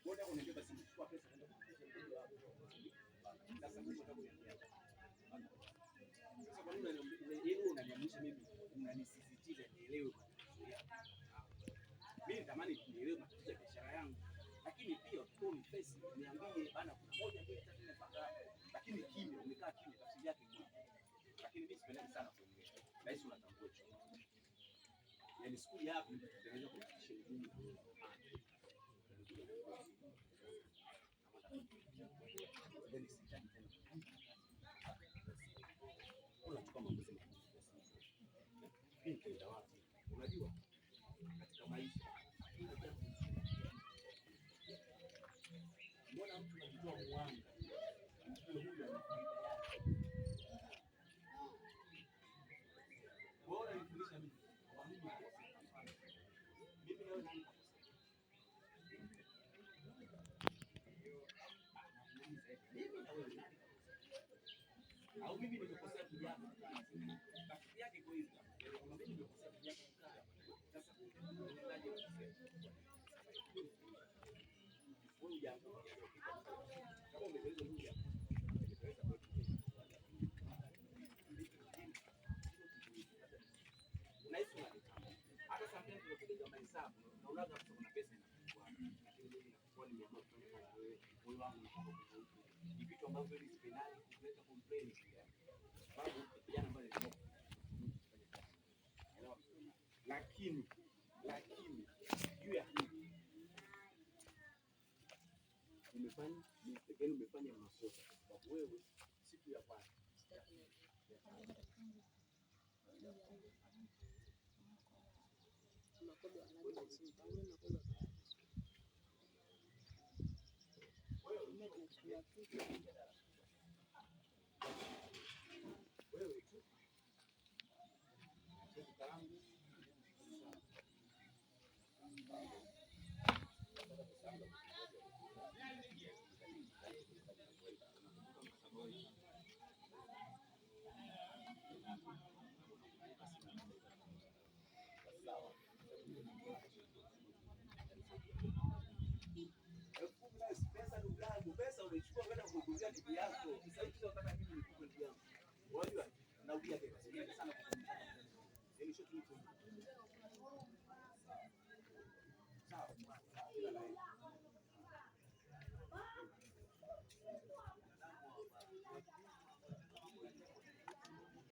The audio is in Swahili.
Bora uniambia basi nichukua pesa naenda kukuza mdogo wako. Sasa mimi nataka kuniambia. Sasa kwa nini unaniamrisha mimi unanisisitiza nielewe matatizo yako? Mimi natamani nielewe matatizo ya biashara yangu. Lakini pia kwa ni pesa niambie bana kuna moja mbili tatu nne mpaka lakini kimya umekaa kimya tafsiri yake ni. Lakini mimi sipendi sana kuongea. Rais unatambua hicho. Yaani siku yako ndio kuhakikisha ni unajua katika maisha mbona mtu anajitoa mwanga mtu huyu ana faida yake. Bora nifundisha mimi kwa mimi leo nani au mimi nimekosea kijana tafsiri yake kwa hiyo mimi nimekosea kijana sasa unaendaje kusema wewe jambo kama umeweza huyu unaishi hata sometimes unapiga mahesabu na unaanza kusema kuna pesa inapungua lakini mimi nakuwa nimeamua kufanya wewe moyo wangu ni vitu ambavyo ni spinali kuleta complain sababu kijana ambaye lakini juu ya hili umefanya makosa kwa sababu wewe siku ya kwanza pesa umechukua kwenda kuhudumia ndugu yako. Sasa hivi unataka mimi nikupe ndugu yangu. Unajua? Naudia tena. Siende sana kukumbuka. Yaani sio tu. Sawa.